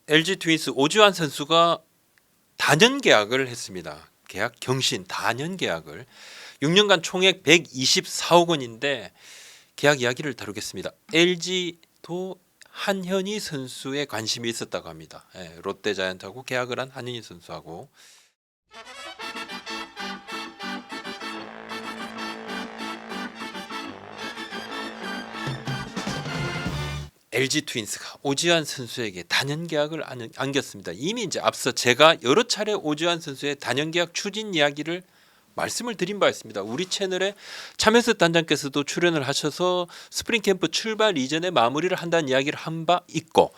LG 트윈스 오지환 선수가 단연 계약을 했습니다. 계약 경신 단연 계약을 6년간 총액 124억 원인데 계약 이야기를 다루겠습니다. LG도 한현희 선수에 관심이 있었다고 합니다. 롯데자이언트하고 계약을 한 한현희 선수하고 LG 트윈스가 오지환 선수에게 단연 계약을 안겼습니다. 이미 이제 앞서 제가 여러 차례 오지환 선수의 단연 계약 추진 이야기를 말씀을 드린 바 있습니다. 우리 채널에 차명석 단장께서도 출연을 하셔서 스프링 캠프 출발 이전에 마무리를 한다는 이야기를 한 바 있고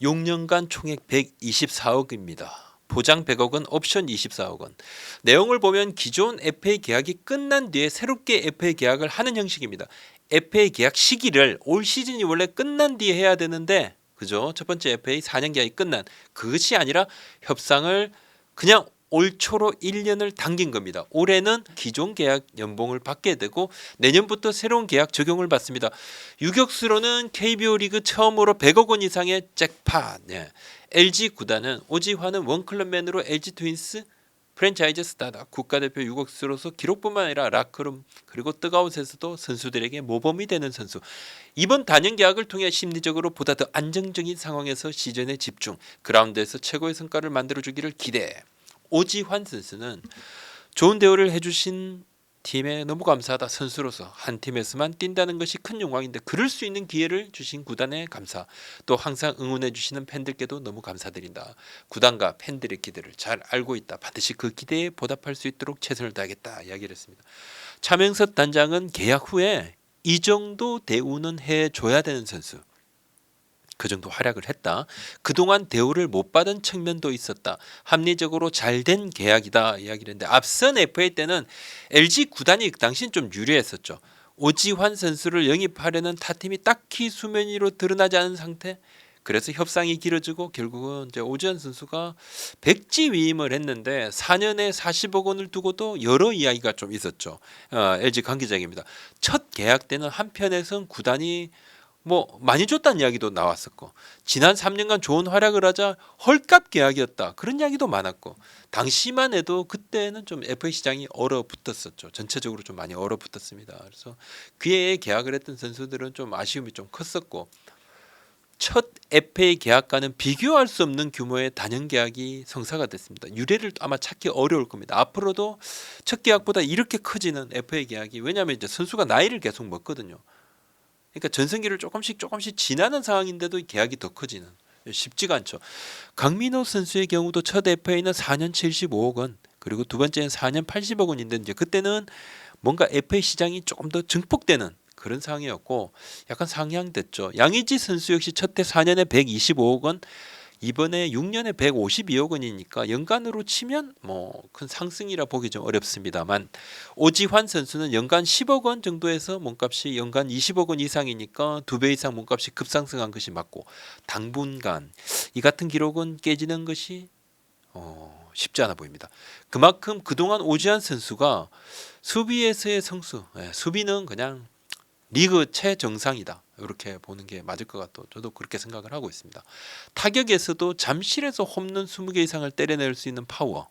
6년간 총액 124억입니다. 보장 100억원, 옵션 24억 원. 내용을 보면 기존 FA 계약이 끝난 뒤에 새롭게 FA 계약을 하는 형식입니다. FA 계약 시기를 올 시즌이 원래 끝난 뒤에 해야 되는데 그죠? 첫 번째 FA 4년 계약이 끝난 그것이 아니라 협상을 그냥 올 초로 1년을 당긴 겁니다. 올해는 기존 계약 연봉을 받게 되고 내년부터 새로운 계약 적용을 받습니다. 유격수로는 KBO 리그 처음으로 100억 원 이상의 잭팟. LG 구단은 오지환은 원클럽맨으로 LG 트윈스 프랜차이즈 스타다. 국가대표 유격수로서 기록뿐만 아니라 라커룸 그리고 뜨거웃에서도 선수들에게 모범이 되는 선수. 이번 단연 계약을 통해 심리적으로 보다 더 안정적인 상황에서 시즌에 집중, 그라운드에서 최고의 성과를 만들어주기를 기대해. 오지환 선수는 좋은 대우를 해주신 팀에 너무 감사하다. 선수로서 한 팀에서만 뛴다는 것이 큰 영광인데 그럴 수 있는 기회를 주신 구단에 감사. 또 항상 응원해 주시는 팬들께도 너무 감사드린다. 구단과 팬들의 기대를 잘 알고 있다. 반드시 그 기대에 보답할 수 있도록 최선을 다하겠다 이야기를 했습니다. 차명석 단장은 계약 후에 이 정도 대우는 해줘야 되는 선수. 그 정도 활약을 했다. 그동안 대우를 못 받은 측면도 있었다. 합리적으로 잘된 계약이다 이야기를 했는데 앞선 FA 때는 LG 구단이 그 당시엔 좀 유리했었죠. 오지환 선수를 영입하려는 타팀이 딱히 수면 위로 드러나지 않은 상태. 그래서 협상이 길어지고 결국은 이제 오지환 선수가 백지 위임을 했는데 4년에 40억 원을 두고도 여러 이야기가 좀 있었죠. LG 관계자입니다. 첫 계약 때는 한편에선 구단이 많이 줬다는 이야기도 나왔었고 지난 3년간 좋은 활약을 하자 헐값 계약이었다 그런 이야기도 많았고 당시만 해도 그때는 좀 FA 시장이 얼어붙었었죠. 전체적으로 좀 많이 얼어붙었습니다. 그래서 그해 계약을 했던 선수들은 좀 아쉬움이 좀 컸었고 첫 FA 계약과는 비교할 수 없는 규모의 단연 계약이 성사가 됐습니다. 유례를 아마 찾기 어려울 겁니다. 앞으로도 첫 계약보다 이렇게 커지는 FA 계약이 왜냐하면 이제 선수가 나이를 계속 먹거든요. 그러니까 전성기를 조금씩 지나는 상황인데도 계약이 더 커지는 쉽지가 않죠. 강민호 선수의 경우도 첫 FA는 4년 75억 원 그리고 두 번째는 4년 80억 원인데 이제 그때는 뭔가 FA 시장이 조금 더 증폭되는 그런 상황이었고 약간 상향됐죠. 양의지 선수 역시 첫 해 4년에 125억 원 이번에 6년에 152억 원이니까 연간으로 치면 큰 상승이라 보기 좀 어렵습니다만 오지환 선수는 연간 10억 원 정도에서 몸값이 연간 20억 원 이상이니까 2배 이상 몸값이 급상승한 것이 맞고 당분간 이 같은 기록은 깨지는 것이 쉽지 않아 보입니다. 그만큼 그동안 오지환 선수가 수비에서의 성수, 수비는 그냥 리그 최정상이다. 이렇게 보는 게 맞을 것 같고 저도 그렇게 생각을 하고 있습니다. 타격에서도 잠실에서 홈런 20개 이상을 때려낼 수 있는 파워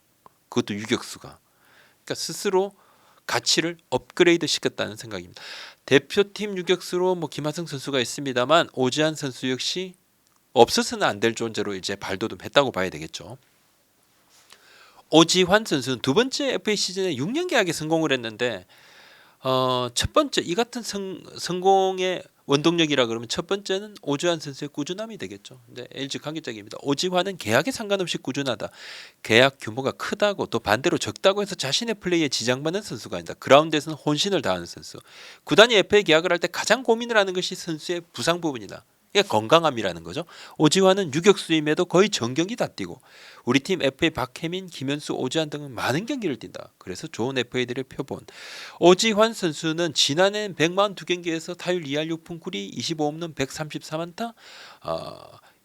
그것도 유격수가 그러니까 스스로 가치를 업그레이드 시켰다는 생각입니다. 대표팀 유격수로 김하성 선수가 있습니다만 오지환 선수 역시 없어서는 안 될 존재로 이제 발돋움했다고 봐야 되겠죠. 오지환 선수는 두 번째 FA 시즌에 6년 계약에 성공을 했는데 첫 번째 이 같은 성공의 원동력이라 그러면 첫 번째는 오지환 선수의 꾸준함이 되겠죠. 근데 LG 관계자입니다. 오지환은 계약에 상관없이 꾸준하다. 계약 규모가 크다고 또 반대로 적다고 해서 자신의 플레이에 지장받는 선수가 아니다. 그라운드에서는 혼신을 다하는 선수. 구단이 FA 계약을 할 때 가장 고민을 하는 것이 선수의 부상 부분이다. 이게 건강함이라는 거죠. 오지환은 유격수임에도 거의 전경기 다 뛰고 우리 팀 FA 박혜민, 김현수, 오지환 등은 많은 경기를 뛴다. 그래서 좋은 FA들의 표본. 오지환 선수는 지난해 142경기에서 타율 2할 6푼 9리 25홈런 134안타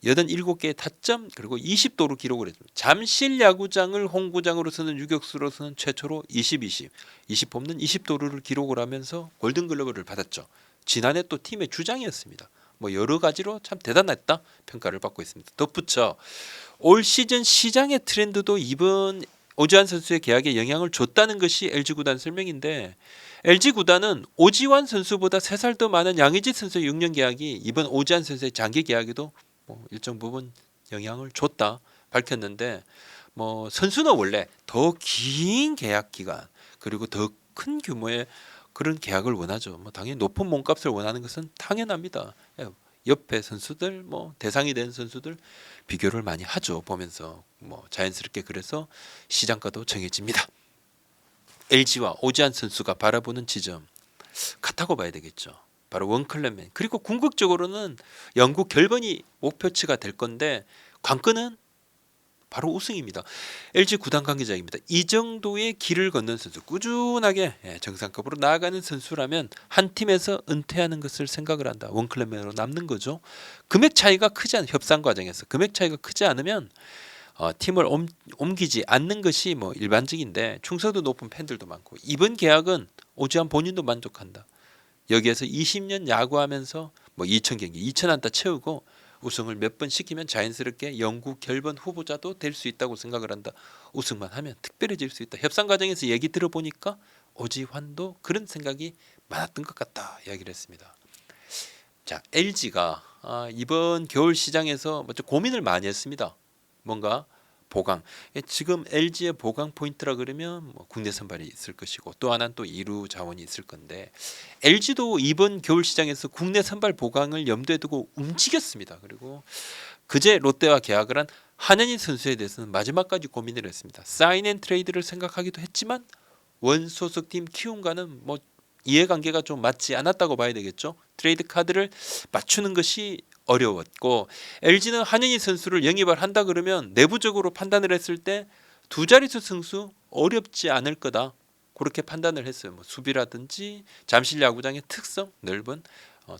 87개의 타점 그리고 20도루 기록을 했습니다. 잠실 야구장을 홈구장으로 쓰는 유격수로서는 최초로 20홈런 20도루를 기록을 하면서 골든글러브를 받았죠. 지난해 또 팀의 주장이었습니다. 뭐 여러 가지로 참 대단했다 평가를 받고 있습니다. 덧붙여 올 시즌 시장의 트렌드도 이번 오지환 선수의 계약에 영향을 줬다는 것이 LG 구단 설명인데 LG 구단은 오지환 선수보다 3살 더 많은 양의지 선수의 6년 계약이 이번 오지환 선수의 장기 계약에도 뭐 일정 부분 영향을 줬다 밝혔는데 뭐 선수는 원래 더 긴 계약 기간 그리고 더 큰 규모의 그런 계약을 원하죠. 뭐 당연히 높은 몸값을 원하는 것은 당연합니다. 옆에 선수들 뭐 대상이 된 선수들 비교를 많이 하죠. 보면서 뭐 자연스럽게 그래서 시장가도 정해집니다. LG와 오지환 선수가 바라보는 지점 같다고 봐야 되겠죠. 바로 원클럽맨 그리고 궁극적으로는 영국 결번이 목표치가 될 건데 관건은 바로 우승입니다. LG 구단 관계자입니다. 이 정도의 길을 걷는 선수 꾸준하게 정상급으로 나아가는 선수라면 한 팀에서 은퇴하는 것을 생각을 한다. 원클럽맨으로 남는 거죠. 금액 차이가 크지 않은 협상 과정에서 금액 차이가 크지 않으면 팀을 옮기지 않는 것이 뭐 일반적인데 충성도 높은 팬들도 많고 이번 계약은 오지환 본인도 만족한다. 여기에서 20년 야구하면서 뭐 2,000경기 2,000안타 채우고 우승을 몇 번 시키면 자연스럽게 영구 결번 후보자도 될 수 있다고 생각을 한다. 우승만 하면 특별해질 수 있다. 협상 과정에서 얘기 들어보니까 오지환도 그런 생각이 많았던 것 같다 이야기를 했습니다. 자, LG가 이번 겨울 시장에서 좀 고민을 많이 했습니다. 뭔가 보강. 지금 LG의 보강 포인트라 그러면 뭐 국내 선발이 있을 것이고 또 하나는 또 2루 자원이 있을 건데 LG도 이번 겨울 시장에서 국내 선발 보강을 염두에 두고 움직였습니다. 그리고 그제 롯데와 계약을 한 한현희 선수에 대해서는 마지막까지 고민을 했습니다. 사인앤트레이드를 생각하기도 했지만 원 소속팀 키움과는 뭐 이해관계가 좀 맞지 않았다고 봐야 되겠죠. 트레이드 카드를 맞추는 것이 어려웠고 LG는 한현희 선수를 영입을 한다 그러면 내부적으로 판단을 했을 때 두 자릿수 승수 어렵지 않을 거다. 그렇게 판단을 했어요. 뭐 수비라든지 잠실 야구장의 특성, 넓은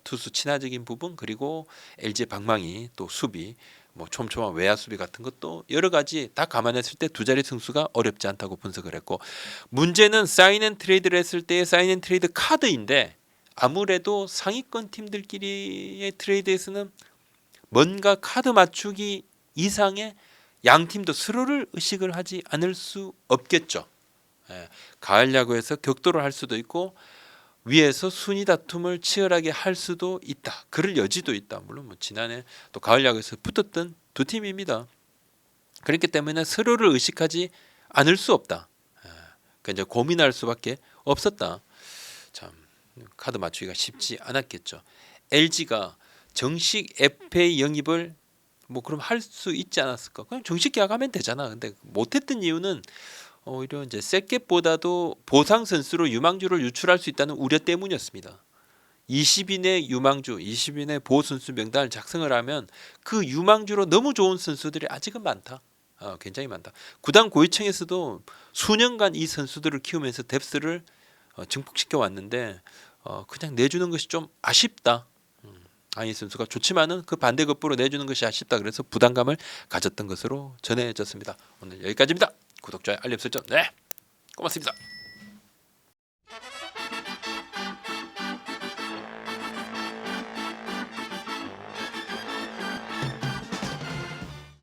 투수 친화적인 부분 그리고 LG 방망이 또 수비 뭐 촘촘한 외야 수비 같은 것도 여러 가지 다 감안했을 때 두 자리 승수가 어렵지 않다고 분석을 했고 문제는 사인앤트레이드를 했을 때의 사인앤트레이드 카드인데 아무래도 상위권 팀들끼리의 트레이드에서는 뭔가 카드 맞추기 이상의 양 팀도 서로를 의식을 하지 않을 수 없겠죠. 가을 야구에서 격돌을 할 수도 있고 위에서 순위 다툼을 치열하게 할 수도 있다. 그럴 여지도 있다. 물론 뭐 지난해 또 가을 야구에서 붙었던 두 팀입니다. 그렇기 때문에 서로를 의식하지 않을 수 없다. 그러니까 이제 고민할 수밖에 없었다. 참 카드 맞추기가 쉽지 않았겠죠. LG가 정식 FA 영입을 뭐 그럼 할 수 있지 않았을까? 그냥 정식 계약하면 되잖아. 근데 못했던 이유는 오히려 이제 셋겟보다도 보상 선수로 유망주를 유출할 수 있다는 우려 때문이었습니다. 20인의 유망주, 20인의 보호 선수 명단을 작성을 하면 그 유망주로 너무 좋은 선수들이 아직은 많다. 굉장히 많다. 구단 고위층에서도 수년간 이 선수들을 키우면서 뎁스를 증폭시켜 왔는데 그냥 내주는 것이 좀 아쉽다. 안희 선수가 좋지만은 그 반대급부로 내주는 것이 아쉽다. 그래서 부담감을 가졌던 것으로 전해졌습니다. 오늘 여기까지입니다. 구독, 좋아요, 알림 설정. 네, 고맙습니다.